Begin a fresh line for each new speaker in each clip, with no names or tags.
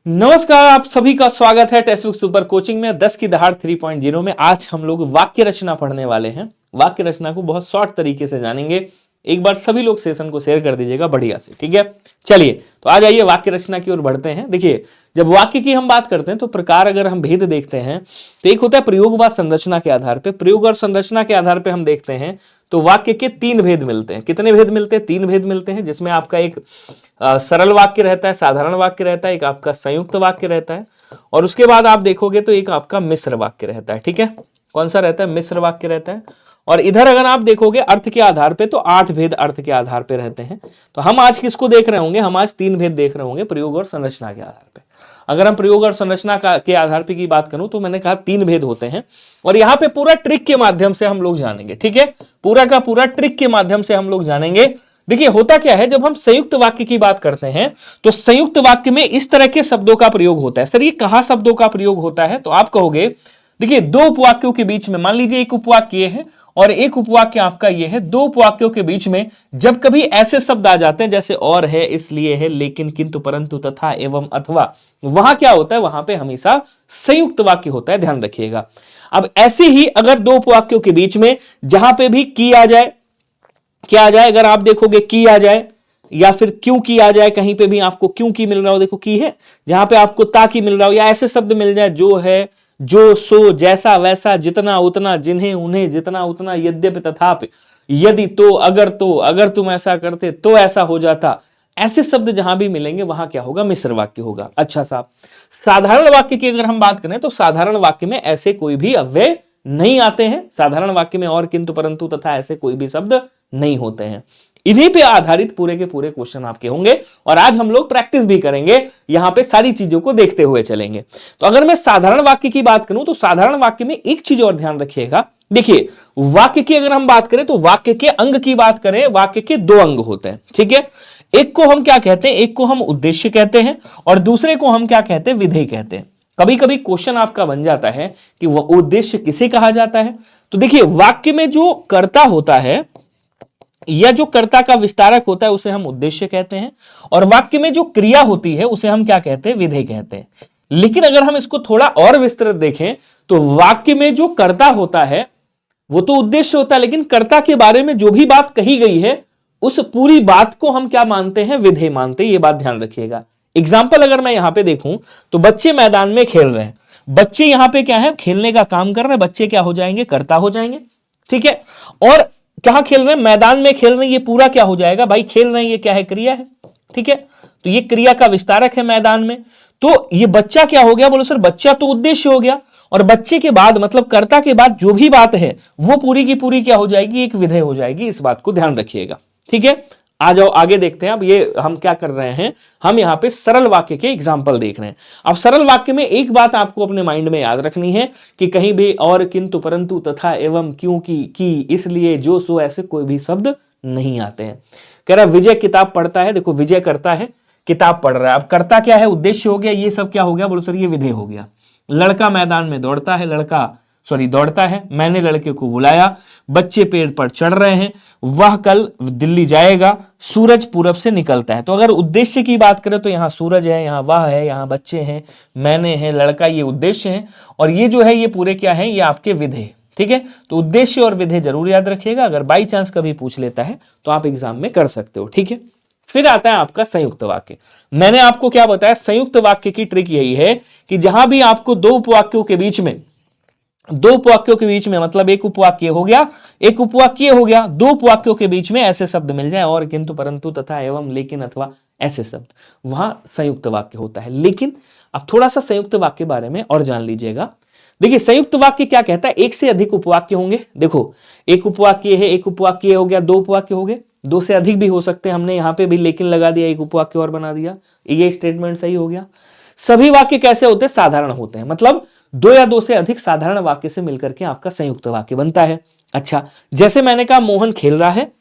नमस्कार, आप सभी का स्वागत है टेक्स्ट बुक सुपर कोचिंग में 10 की दहाड़ 3.0 में। आज हम लोग वाक्य रचना पढ़ने वाले हैं। वाक्य रचना को बहुत शॉर्ट तरीके से जानेंगे। एक बार सभी लोग सेशन को शेयर कर दीजिएगा बढ़िया से, ठीक है। चलिए तो आ जाइए वाक्य रचना की ओर बढ़ते हैं। देखिए, जब वाक्य की हम बात करते हैं तो प्रकार अगर हम भेद देखते हैं तो एक होता है प्रयोग व संरचना के आधार पर। प्रयोग और संरचना के आधार पर हम देखते हैं तो वाक्य के 3 भेद मिलते हैं। कितने भेद मिलते हैं? 3 भेद मिलते हैं, जिसमें आपका एक सरल वाक्य रहता है, साधारण वाक्य रहता है, एक आपका संयुक्त वाक्य रहता है, और उसके बाद आप देखोगे तो एक आपका मिश्र वाक्य रहता है। ठीक है, कौन सा रहता है? मिश्र वाक्य रहता है। और इधर अगर आप देखोगे अर्थ के आधार पे तो 8 भेद अर्थ के आधार पे रहते हैं। तो हम आज किसको देख रहे होंगे? हम आज 3 भेद देख रहे होंगे प्रयोग और संरचना के आधार पे। अगर हम प्रयोग और संरचना के आधार पे की बात करूं तो मैंने कहा 3 भेद होते हैं, और यहां पे पूरा ट्रिक के माध्यम से हम लोग जानेंगे। ठीक है, पूरा का पूरा ट्रिक के माध्यम से हम लोग जानेंगे। देखिए, होता क्या है, जब हम संयुक्त वाक्य की बात करते हैं तो संयुक्त वाक्य में इस तरह के शब्दों का प्रयोग होता है। सर ये कहां शब्दों का प्रयोग होता है? तो आप कहोगे देखिए, 2 उपवाक्यों के बीच में, मान लीजिए एक उपवाक्य ये है और एक उपवाक्य आपका ये है, 2 उपवाक्यों के बीच में जब कभी ऐसे शब्द आ जाते हैं जैसे और है, इसलिए है, लेकिन, किंतु, परंतु, तथा, एवं, अथवा, वहां क्या होता है? वहां पे हमेशा संयुक्त वाक्य होता है, ध्यान रखिएगा। अब ऐसे ही अगर 2 उपवाक्यों के बीच में जहां पे भी की आ जाए, क्या आ जाए? अगर आप देखोगे की आ जाए या फिर क्यों की आ जाए, कहीं पे भी आपको क्यों की मिल रहा हो, देखो की है, जहां पे आपको ताकि मिल रहा हो, या ऐसे शब्द मिल जाए जो है, जो, सो, जैसा, वैसा, जितना, उतना, जिन्हें, उन्हें, जितना, उतना, यद्यपि, तथापि, यदि, तो, अगर तुम ऐसा करते तो ऐसा हो जाता, ऐसे शब्द जहां भी मिलेंगे वहां क्या होगा? मिश्र वाक्य होगा। अच्छा साहब, साधारण वाक्य की अगर हम बात करें तो साधारण वाक्य में ऐसे कोई भी अव्यय नहीं आते हैं। साधारण वाक्य में और, किंतु, परंतु, तथा ऐसे कोई भी शब्द नहीं होते हैं। इन्हीं पे आधारित पूरे के पूरे क्वेश्चन आपके होंगे, और आज हम लोग प्रैक्टिस भी करेंगे, यहां पे सारी चीजों को देखते हुए चलेंगे। तो अगर मैं साधारण वाक्य की बात करूं तो साधारण वाक्य में एक चीज और ध्यान रखिएगा। देखिए, वाक्य की अगर हम बात करें तो वाक्य के अंग की बात करें, वाक्य के 2 अंग होते हैं। ठीक है, एक को हम क्या कहते हैं? एक को हम उद्देश्य कहते हैं और दूसरे को हम क्या कहते हैं? विधेय कहते हैं। कभी कभी क्वेश्चन आपका बन जाता है कि वह उद्देश्य किसे कहा जाता है। तो देखिए, वाक्य में जो कर्ता होता है या जो कर्ता का विस्तारक होता है उसे हम उद्देश्य कहते हैं, और वाक्य में जो क्रिया होती है उसे हम क्या कहते हैं? विधेय कहते हैं। लेकिन अगर हम इसको थोड़ा और विस्तृत देखें तो वाक्य में जो कर्ता होता है वो तो उद्देश्य होता है, लेकिन कर्ता के बारे में जो भी बात कही गई है उस पूरी बात को हम क्या मानते हैं? विधेय मानते हैं। ये बात ध्यान रखिएगा। एग्जाम्पल अगर मैं यहां पे देखूं तो बच्चे मैदान में खेल रहे हैं। बच्चे यहां पे क्या है? खेलने का काम कर रहे हैं। बच्चे क्या हो जाएंगे? कर्ता हो जाएंगे। ठीक है, और कहां खेल रहे हैं? मैदान में खेल रहे हैं। ये पूरा क्या हो जाएगा भाई? खेल रहे हैं, ये क्या है? क्रिया है। ठीक है, तो ये क्रिया का विस्तारक है मैदान में। तो ये बच्चा क्या हो गया? बोलो सर, बच्चा तो उद्देश्य हो गया, और बच्चे के बाद मतलब कर्ता के बाद जो भी बात है वो पूरी की पूरी क्या हो जाएगी? एक विधेय हो जाएगी। इस बात को ध्यान रखिएगा। ठीक है, आ जाओ आगे देखते हैं। अब ये हम क्या कर रहे हैं? हम यहां पे सरल वाक्य के एग्जाम्पल देख रहे हैं। अब सरल वाक्य में एक बात आपको अपने माइंड में याद रखनी है कि कहीं भी और, किंतु, परंतु, तथा, एवं, क्यों, की, इसलिए, जो, सो, ऐसे कोई भी शब्द नहीं आते हैं। कह रहा विजय किताब पढ़ता है। देखो, विजय करता है, किताब पढ़ रहा है। अब करता क्या है? उद्देश्य हो गया। ये सब क्या हो गया? बोलो सर, ये विधेय हो गया। लड़का मैदान में दौड़ता है, दौड़ता है। मैंने लड़के को बुलाया। बच्चे पेड़ पर चढ़ रहे हैं। वह कल दिल्ली जाएगा। सूरज पूरब से निकलता है। तो अगर उद्देश्य की बात करें तो यहां सूरज है, यहां वह है, यहां बच्चे हैं, मैंने है, लड़का, ये उद्देश्य है, और ये जो है ये पूरे क्या है? ये आपके विधेय। ठीक है, तो उद्देश्य और विधेय जरूर याद रखिएगा। अगर बाई चांस कभी पूछ लेता है तो आप एग्जाम में कर सकते हो। ठीक है, फिर आता है आपका संयुक्त वाक्य। मैंने आपको क्या बताया? संयुक्त वाक्य की ट्रिक यही है कि जहां भी आपको 2 उपवाक्यों के बीच में, 2 उपवाक्यों के बीच में मतलब एक उपवाक्य हो गया, एक उपवाक्य हो गया, 2 उपवाक्यों के बीच में ऐसे शब्द मिल जाए, और, किंतु, परंतु, तथा, एवं, लेकिन, अथवा, ऐसे शब्द, वहां संयुक्त वाक्य होता है। लेकिन अब थोड़ा सा संयुक्त वाक्य के बारे में और जान लीजिएगा। देखिए, संयुक्त वाक्य क्या कहता है? एक से अधिक उपवाक्य होंगे। देखो, एक उपवाक्य है, एक उपवाक्य हो गया, 2 उपवाक्य हो गए, 2 से अधिक भी हो सकते हैं। हमने यहां पे भी लेकिन लगा दिया, एक उपवाक्य और बना दिया, ये स्टेटमेंट सही हो गया। सभी वाक्य कैसे होते हैं? साधारण होते हैं। मतलब 2 या 2 से अधिक साधारण वाक्य से मिलकर के आपका संयुक्त वाक्य बनता है। अच्छा, जैसे मैंने कहा मोहन खेल रहा है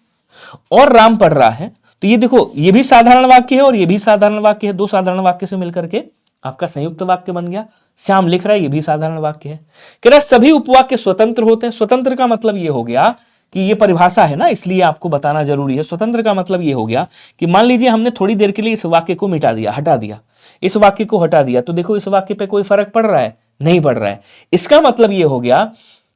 और राम पढ़ रहा है, तो ये देखो, ये भी साधारण वाक्य है और ये भी साधारण वाक्य है। 2 साधारण वाक्य से मिलकर के आपका संयुक्त वाक्य बन गया। श्याम लिख रहा है, ये भी साधारण वाक्य है। कह रहा है सभी उपवाक्य स्वतंत्र होते हैं। स्वतंत्र का मतलब ये हो गया कि ये परिभाषा है ना, इसलिए आपको बताना जरूरी है। स्वतंत्र का मतलब ये हो गया कि मान लीजिए हमने थोड़ी देर के लिए इस वाक्य को मिटा दिया, हटा दिया, इस वाक्य को हटा दिया, तो देखो इस वाक्य पे कोई फर्क पड़ रहा है? नहीं पड़ रहा है। इसका मतलब ये हो गया,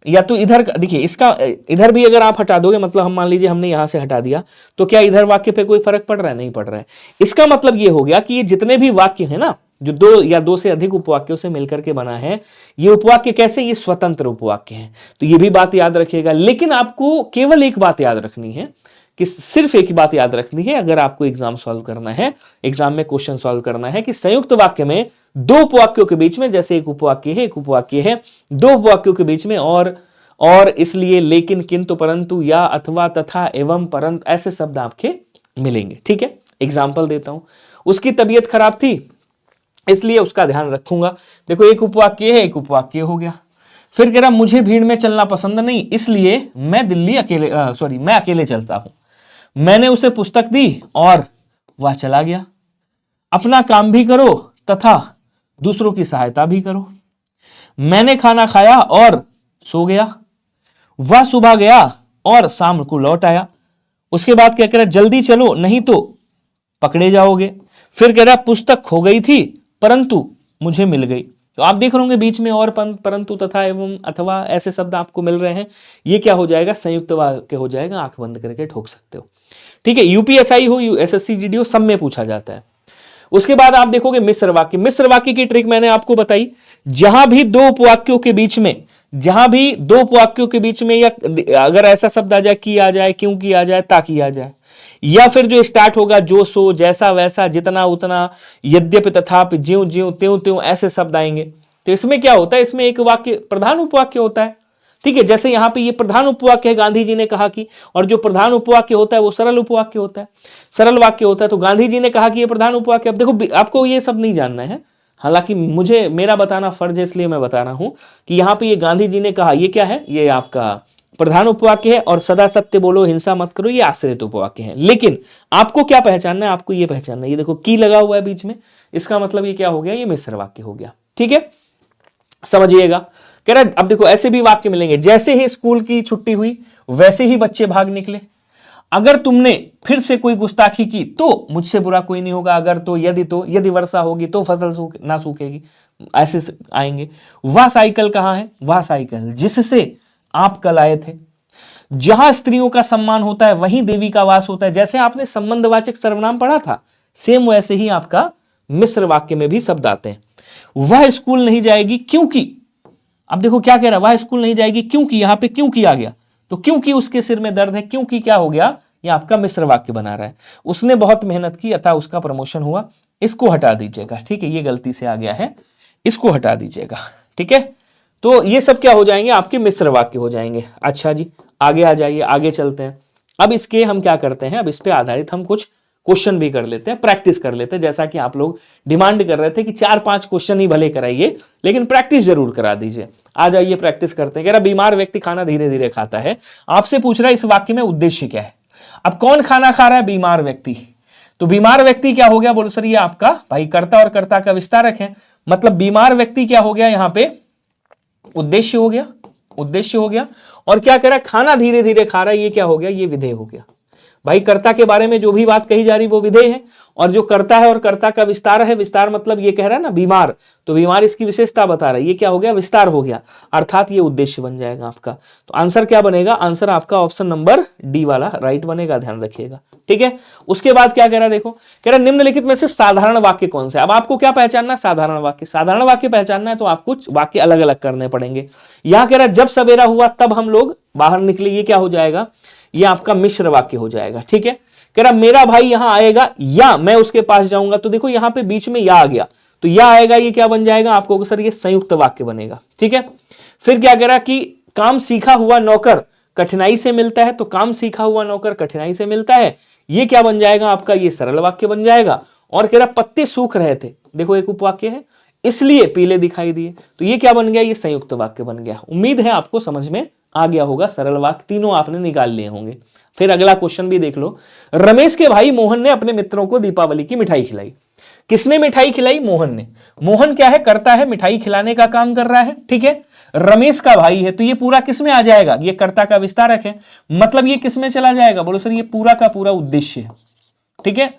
या तो इधर देखिए, इसका इधर भी अगर आप हटा दोगे, मतलब हम मान लीजिए हमने यहां से हटा दिया, तो क्या इधर वाक्य पे कोई फर्क पड़ रहा है? नहीं पड़ रहा है। इसका मतलब ये हो गया कि ये जितने भी वाक्य है ना, जो दो या दो से अधिक उपवाक्यों से मिलकर के बना है, ये उपवाक्य कैसे? ये स्वतंत्र उपवाक्य हैं। तो ये भी बात याद रखिएगा। लेकिन आपको केवल एक बात याद रखनी है, कि सिर्फ एक ही बात याद रखनी है अगर आपको एग्जाम सॉल्व करना है, एग्जाम में क्वेश्चन सॉल्व करना है, कि संयुक्त वाक्य में दो उपवाक्यों के बीच में, जैसे एक उपवाक्य है, एक उपवाक्य है, दो उपवाक्यों के बीच में और इसलिए, लेकिन, किंतु, परंतु, या, अथवा, तथा, एवं, परंतु, ऐसे शब्द आपके मिलेंगे। ठीक है, एग्जाम्पल देता हूं। उसकी तबीयत खराब थी इसलिए उसका ध्यान रखूंगा। देखो एक उपवाक्य है, एक उपवाक्य हो गया। फिर कह रहा मुझे भीड़ में चलना पसंद नहीं इसलिए मैं मैं अकेले चलता हूं। मैंने उसे पुस्तक दी और वह चला गया। अपना काम भी करो तथा दूसरों की सहायता भी करो। मैंने खाना खाया और सो गया। वह सुबह गया और शाम को लौट आया। उसके बाद क्या कह रहा, जल्दी चलो नहीं तो पकड़े जाओगे। फिर कह रहा पुस्तक खो गई थी परंतु मुझे मिल गई। तो आप देख रहे होंगे बीच में और, परंतु, तथा, एवं, अथवा ऐसे शब्द आपको मिल रहे हैं। ये क्या हो जाएगा? संयुक्त वाक्य हो जाएगा। आंख बंद करके ठोक सकते हो। ठीक है, यूपीएसआई हो, एसएससी जीडी हो, सब में पूछा जाता है। उसके बाद आप देखोगे मिश्र वाक्य। मिश्र वाक्य की ट्रिक मैंने आपको बताई। जहां भी दो उपवाक्यों के बीच में, या अगर ऐसा शब्द आ जाए, की आ जाए, क्यों की आ जाए, ताकि आ जाए, या फिर जो स्टार्ट होगा जो सो, जैसा वैसा, जितना उतना, यद्यपि, तथापि, ज्यों ज्यों, त्यों त्यों, ऐसे शब्द आएंगे। तो इसमें क्या होता है? इसमें एक वाक्य प्रधान उपवाक्य होता है। ठीक है, जैसे यहां पे ये प्रधान उपवाक्य है, गांधी जी ने कहा कि, और जो प्रधान उपवाक्य होता है वो सरल उपवाक्य होता है, सरल वाक्य होता है। तो गांधी जी ने कहा कि ये प्रधान उपवाक्य। अब देखो आपको ये सब नहीं जानना है, हालांकि मेरा बताना फर्ज है, इसलिए मैं बता रहा हूं कि यहां पे ये गांधी जी ने कहा, ये क्या है? ये आपका प्रधान उपवाक्य है। और सदा सत्य बोलो, हिंसा मत करो, ये आश्रित उपवाक्य है। लेकिन आपको क्या पहचानना है? आपको ये पहचानना है, ये देखो की लगा हुआ है बीच में, इसका मतलब ये क्या हो गया? ये मिश्र वाक्य हो गया। ठीक है, समझिएगा। कह रहा अब देखो ऐसे भी वाक्य मिलेंगे, जैसे ही स्कूल की छुट्टी हुई वैसे ही बच्चे भाग निकले। अगर तुमने फिर से कोई गुस्ताखी की तो मुझसे बुरा कोई नहीं होगा। अगर, तो, यदि वर्षा होगी तो फसल ना सूखेगी, ऐसे आएंगे। वह साइकिल कहां है? वह साइकिल जिससे आप कल आए थे। जहां स्त्रियों का सम्मान होता है वहीं देवी का वास होता है। जैसे आपने संबंधवाचक सर्वनाम पढ़ा था, सेम वैसे ही आपका मिश्र वाक्य में भी शब्द आते हैं। वह स्कूल नहीं जाएगी क्योंकि, अब देखो क्या कह रहा है? वह स्कूल नहीं जाएगी क्योंकि, यहां पे क्यों किया गया? तो क्योंकि उसके सिर में दर्द है। क्योंकि क्या हो गया? ये आपका मिश्र वाक्य बना रहा है। उसने बहुत मेहनत की अतः उसका प्रमोशन हुआ। इसको हटा दीजिएगा। ठीक है, ये गलती से आ गया है, इसको हटा दीजिएगा। ठीक है, तो ये सब क्या हो जाएंगे? आपके मिश्र वाक्य हो जाएंगे। अच्छा जी, आगे आ जाइए, आगे चलते हैं। अब इसके हम क्या करते हैं? अब इस पे आधारित हम कुछ क्वेश्चन भी कर लेते हैं, प्रैक्टिस कर लेते हैं। जैसा कि आप लोग डिमांड कर रहे थे कि 4-5 क्वेश्चन ही भले कराइए लेकिन प्रैक्टिस जरूर करा दीजिए। आ जाइए, प्रैक्टिस करते हैं। कह रहा बीमार व्यक्ति खाना धीरे धीरे खाता है। आपसे पूछ रहा है इस वाक्य में उद्देश्य क्या है? अब कौन खाना खा रहा है? बीमार व्यक्ति। तो बीमार व्यक्ति क्या हो गया? बोलो सर ये आपका भाई कर्ता और कर्ता का विस्तारक है। मतलब बीमार व्यक्ति क्या हो गया? यहां पे उद्देश्य हो गया, उद्देश्य हो गया। और क्या कह रहा है? खाना धीरे धीरे खा रहा है, ये क्या हो गया? ये विधेय हो गया। भाई कर्ता के बारे में जो भी बात कही जा रही वो विधेय है, और जो कर्ता है और कर्ता का विस्तार है, विस्तार मतलब ये कह रहा है ना बीमार, तो बीमार इसकी विशेषता बता रहा है, ये क्या हो गया? विस्तार हो गया, अर्थात ये उद्देश्य बन जाएगा आपका। तो आंसर क्या बनेगा? आंसर आपका ऑप्शन नंबर डी वाला राइट बनेगा, ध्यान रखिएगा। ठीक है, उसके बाद क्या कह रहा है? देखो कह रहा निम्नलिखित में से साधारण वाक्य कौन से? अब आपको क्या पहचानना? साधारण वाक्य। साधारण वाक्य पहचानना है तो आपको वाक्य अलग अलग करने पड़ेंगे। यहां कह रहा है जब सवेरा हुआ तब हम लोग बाहर निकले, ये क्या हो जाएगा? ये आपका मिश्र वाक्य हो जाएगा। ठीक है, कह रहा मेरा भाई यहां आएगा या मैं उसके पास जाऊंगा। तो देखो यहां पे बीच में या आ गया, तो या आएगा, ये क्या बन जाएगा आपको? सर ये संयुक्त वाक्य बनेगा। ठीक है, फिर क्या कह रहा कि काम सीखा हुआ नौकर कठिनाई से मिलता है। तो काम सीखा हुआ नौकर कठिनाई से मिलता है, ये क्या बन जाएगा आपका? ये सरल वाक्य बन जाएगा। और कह रहा पत्ते सूख रहे थे, देखो एक उपवाक्य है, इसलिए पीले दिखाई दिए, तो ये क्या बन गया? ये संयुक्त वाक्य बन गया। उम्मीद है आपको समझ में आ गया होगा। सरल वाक्य तीनों आपने निकाल लिए होंगे। फिर अगला क्वेश्चन भी देख लो। रमेश के भाई मोहन ने अपने मित्रों को दीपावली की मिठाई खिलाई। किसने मिठाई खिलाई? मोहन ने। मोहन क्या है? करता है, मिठाई खिलाने का काम कर रहा है। ठीक है, रमेश का भाई है, तो ये पूरा किस में आ जाएगा, ये कर्ता का विस्तारक है, मतलब ये किस में चला जाएगा, बोलो सर ये पूरा का पूरा उद्देश्य है। ठीक है,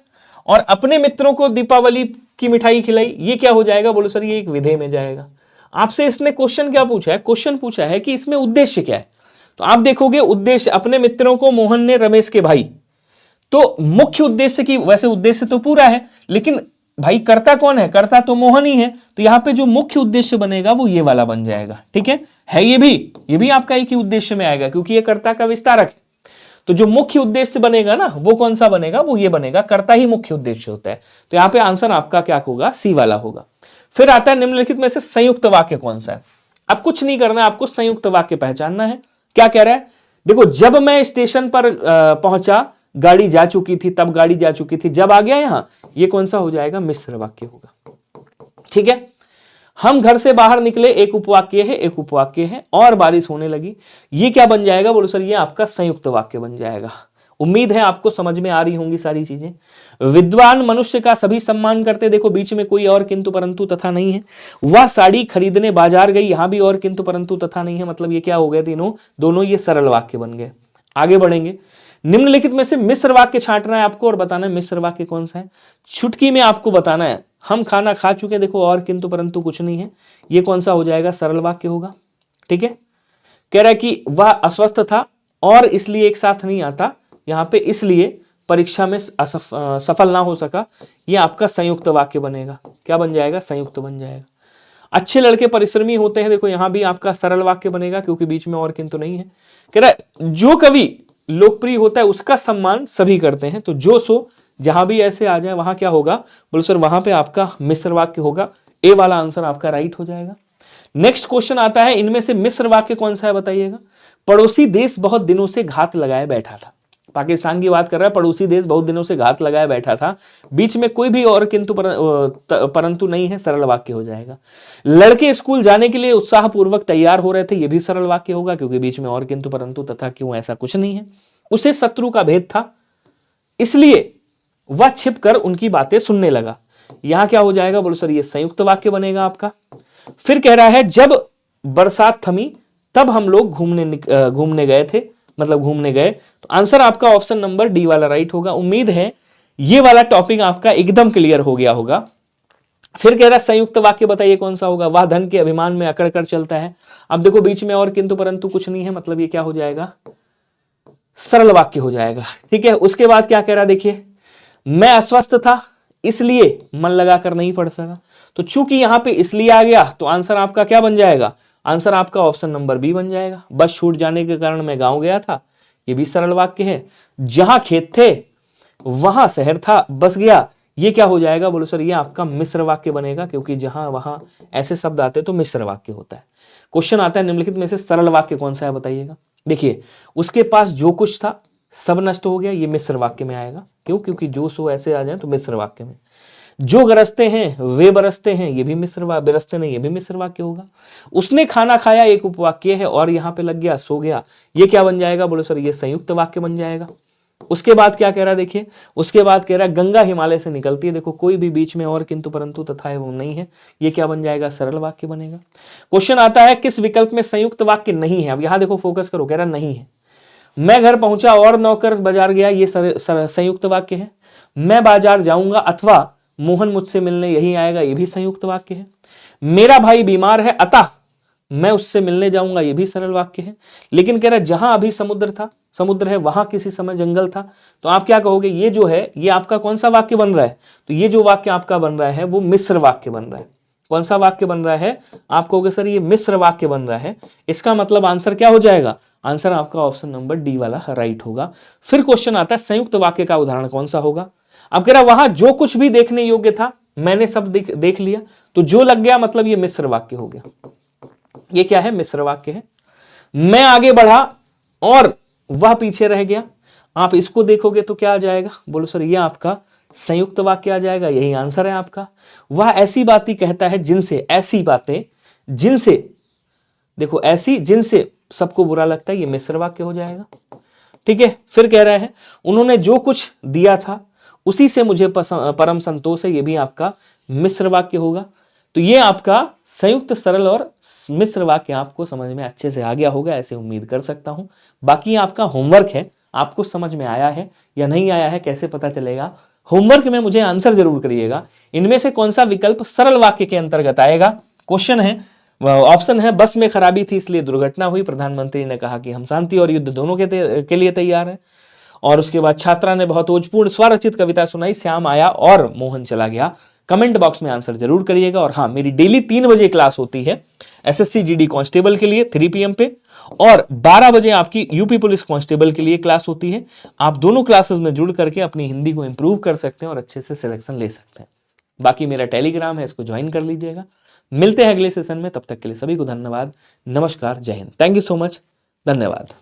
और अपने मित्रों को दीपावली की मिठाई खिलाई, ये क्या हो जाएगा, बोलो सर ये एक विधेय में जाएगा। आपसे इसने क्वेश्चन क्या पूछा है, क्वेश्चन पूछा है कि इसमें उद्देश्य क्या है, तो आप देखोगे उद्देश्य अपने मित्रों को मोहन ने रमेश के भाई, तो मुख्य उद्देश्य की, वैसे उद्देश्य तो पूरा है लेकिन भाई कर्ता कौन है, कर्ता तो मोहन ही है, तो यहां पे जो मुख्य उद्देश्य बनेगा वो ये वाला बन जाएगा। ठीक है ये भी आपका एक ही उद्देश्य में आएगा क्योंकि ये कर्ता का विस्तारक है। तो जो मुख्य उद्देश्य बनेगा ना वो कौन सा बनेगा, वो ये बनेगा, कर्ता ही मुख्य उद्देश्य होता है। तो यहां पे आंसर आपका क्या होगा, सी वाला होगा। फिर आता है निम्नलिखित में से संयुक्त वाक्य कौन सा है। अब कुछ नहीं करना है, आपको संयुक्त वाक्य पहचानना है। क्या कह रहा है, देखो जब मैं स्टेशन पर पहुंचा गाड़ी जा चुकी थी, तब गाड़ी जा चुकी थी, जब आ गया यहां, ये कौन सा हो जाएगा, मिश्र वाक्य होगा। ठीक है, हम घर से बाहर निकले, एक उपवाक्य है, एक उपवाक्य है, और बारिश होने लगी, ये क्या बन जाएगा, बोलो सर ये आपका संयुक्त वाक्य बन जाएगा। उम्मीद है आपको समझ में आ रही होंगी सारी चीजें। विद्वान मनुष्य का सभी सम्मान करते, देखो बीच में कोई और किंतु परंतु तथा नहीं है। वह साड़ी खरीदने बाजार गई, यहां भी और किंतु परंतु तथा नहीं है, मतलब ये क्या हो गए, तीनों दोनों ये सरल वाक्य बन गए। आगे बढ़ेंगे, निम्नलिखित में से मिश्र वाक्य छांटना है आपको और बताना है मिश्र वाक्य कौन सा है। छुटकी में आपको बताना है, हम खाना खा चुके, देखो और किंतु परंतु कुछ नहीं है, ये कौन सा हो जाएगा, सरल वाक्य होगा। ठीक है, कह रहा है कि वह अस्वस्थ था और इसलिए एक साथ नहीं आता, यहां पे इसलिए परीक्षा में सफल ना हो सका, ये आपका संयुक्त वाक्य बनेगा। क्या बन जाएगा, संयुक्त बन जाएगा। अच्छे लड़के परिश्रमी होते हैं, देखो यहां भी आपका सरल वाक्य बनेगा क्योंकि बीच में और किंतु नहीं है। कह रहा है जो कवि लोकप्रिय होता है उसका सम्मान सभी करते हैं, तो जो सो जहां भी ऐसे आ जाए वहां क्या होगा, बोलो सर वहां पे आपका मिश्र वाक्य होगा। ए वाला आंसर आपका राइट हो जाएगा। नेक्स्ट क्वेश्चन आता है, इनमें से मिश्र वाक्य कौन सा है बताइएगा। पड़ोसी देश बहुत दिनों से घात लगाए बैठा था, पाकिस्तान की बात कर रहा है, पड़ोसी देश बहुत दिनों से घात लगाए बैठा था, बीच में कोई भी और किंतु परंतु नहीं है, सरल वाक्य हो जाएगा। लड़के स्कूल जाने के लिए उत्साहपूर्वक तैयार हो रहे थे, यह भी सरल वाक्य होगा क्योंकि बीच में और किंतु परंतु तथा क्यों ऐसा कुछ नहीं है। उसे शत्रु का भेद था इसलिए वह छिपकर उनकी बातें सुनने लगा, यहां क्या हो जाएगा, बोलो सर ये संयुक्त वाक्य बनेगा आपका। फिर कह रहा है जब बरसात थमी तब हम लोग घूमने गए थे, मतलब घूमने गए, तो आंसर आपका ऑप्शन नंबर डी वाला राइट होगा। उम्मीद है ये वाला टॉपिक आपका एकदम क्लियर हो गया होगा। फिर कह रहा है संयुक्त वाक्य बताइए कौन सा होगा। वह धन के अभिमान में अकड़ कर चलता है, अब देखो बीच में और किंतु परंतु कुछ नहीं है, मतलब ये क्या हो जाएगा, सरल वाक्य हो जाएगा। ठीक है, उसके बाद क्या कह रहा है, देखिए मैं अस्वस्थ था इसलिए मन लगाकर नहीं पढ़ सका, तो चूंकि यहां पे इसलिए आ गया तो आंसर आपका क्या बन जाएगा, आंसर आपका ऑप्शन नंबर बी बन जाएगा। बस छूट जाने के कारण मैं गांव गया था, ये भी सरल वाक्य है। जहां खेत थे वहां शहर था, बस गया, ये क्या हो जाएगा, बोलो सर ये आपका मिश्र वाक्य बनेगा क्योंकि जहां वहां ऐसे शब्द आते तो मिश्र वाक्य होता है। क्वेश्चन आता है निम्नलिखित में से सरल वाक्य कौन सा है बताइएगा। देखिए उसके पास जो कुछ था सब नष्ट हो गया, ये मिश्र वाक्य में आएगा। क्यों, क्योंकि जो सो ऐसे आ जाए तो मिश्र वाक्य में। जो गरजते हैं वे बरसते हैं, ये भी बरसते नहीं, ये भी मिश्र वाक्य होगा। उसने खाना खाया एक उपवाक्य है और यहां पे लग गया सो गया, ये क्या बन जाएगा, बोलो सर ये संयुक्त वाक्य बन जाएगा। उसके बाद क्या कह रहा है, देखिए उसके बाद कह रहा है गंगा हिमालय से निकलती है, देखो कोई भी बीच में और किंतु परंतु तथा है वो नहीं है, ये क्या बन जाएगा, सरल वाक्य बनेगा। क्वेश्चन आता है किस विकल्प में संयुक्त वाक्य नहीं है। अब यहां देखो फोकस करो, कह रहा नहीं है। मैं घर पहुंचा और नौकर बाजार गया, ये संयुक्त वाक्य है। मैं बाजार जाऊंगा अथवा मोहन मुझसे मिलने यही आएगा, ये भी संयुक्त वाक्य है। मेरा भाई बीमार है अतः मैं उससे मिलने जाऊंगा, ये भी सरल वाक्य है। लेकिन कह रहा है जहां अभी समुद्र है वहां किसी समय जंगल था, तो आप क्या कहोगे, ये जो है ये आपका कौन सा वाक्य बन रहा है, तो ये जो वाक्य आपका बन रहा है वो मिश्र वाक्य बन रहा है। कौन सा वाक्य बन रहा है, आप कहोगे सर ये मिश्र वाक्य बन रहा है, इसका मतलब आंसर क्या हो जाएगा, आंसर आपका ऑप्शन नंबर डी वाला राइट होगा। फिर क्वेश्चन आता है संयुक्त वाक्य का उदाहरण कौन सा होगा। अब कह रहा वहां जो कुछ भी देखने योग्य था मैंने सब देख लिया, तो जो लग गया मतलब ये मिश्र वाक्य हो गया। ये क्या है, मिश्र वाक्य है। मैं आगे बढ़ा और वह पीछे रह गया, आप इसको देखोगे तो क्या आ जाएगा, बोलो सर ये आपका संयुक्त वाक्य आ जाएगा, यही आंसर है आपका। वह ऐसी बातें कहता है जिनसे, ऐसी बातें जिनसे, देखो ऐसी जिनसे सबको बुरा लगता है, ये मिश्र वाक्य हो जाएगा। ठीक है, फिर कह रहा है उन्होंने जो कुछ दिया था उसी से मुझे परम संतोष है, ये भी आपका मिश्र वाक्य होगा। तो ये आपका संयुक्त सरल और मिश्र वाक्य आपको समझ में अच्छे से आ गया होगा, ऐसे उम्मीद कर सकता हूं। बाकी आपका होमवर्क है, आपको समझ में आया है या नहीं आया है कैसे पता चलेगा? होमवर्क में मुझे आंसर जरूर करिएगा, इनमें से कौन सा विकल्प सरल वाक्य के अंतर्गत आएगा। क्वेश्चन है, ऑप्शन है, बस में खराबी थी इसलिए दुर्घटना हुई, प्रधानमंत्री ने कहा कि हम शांति और युद्ध दोनों के लिए तैयार हैं। और उसके बाद छात्रा ने बहुत ओजपूर्ण स्वरचित कविता सुनाई, श्याम आया और मोहन चला गया। कमेंट बॉक्स में आंसर जरूर करिएगा। और हाँ, मेरी डेली 3 बजे क्लास होती है एसएससी जीडी कांस्टेबल के लिए 3 PM पे, और 12 बजे आपकी यूपी पुलिस कांस्टेबल के लिए क्लास होती है। आप दोनों क्लासेस में जुड़ करके अपनी हिंदी को इंप्रूव कर सकते हैं और अच्छे से सिलेक्शन ले सकते हैं। बाकी मेरा टेलीग्राम है, इसको ज्वाइन कर लीजिएगा। मिलते हैं अगले सेशन में, तब तक के लिए सभी को धन्यवाद, नमस्कार, जय Hind, thank you so much, धन्यवाद।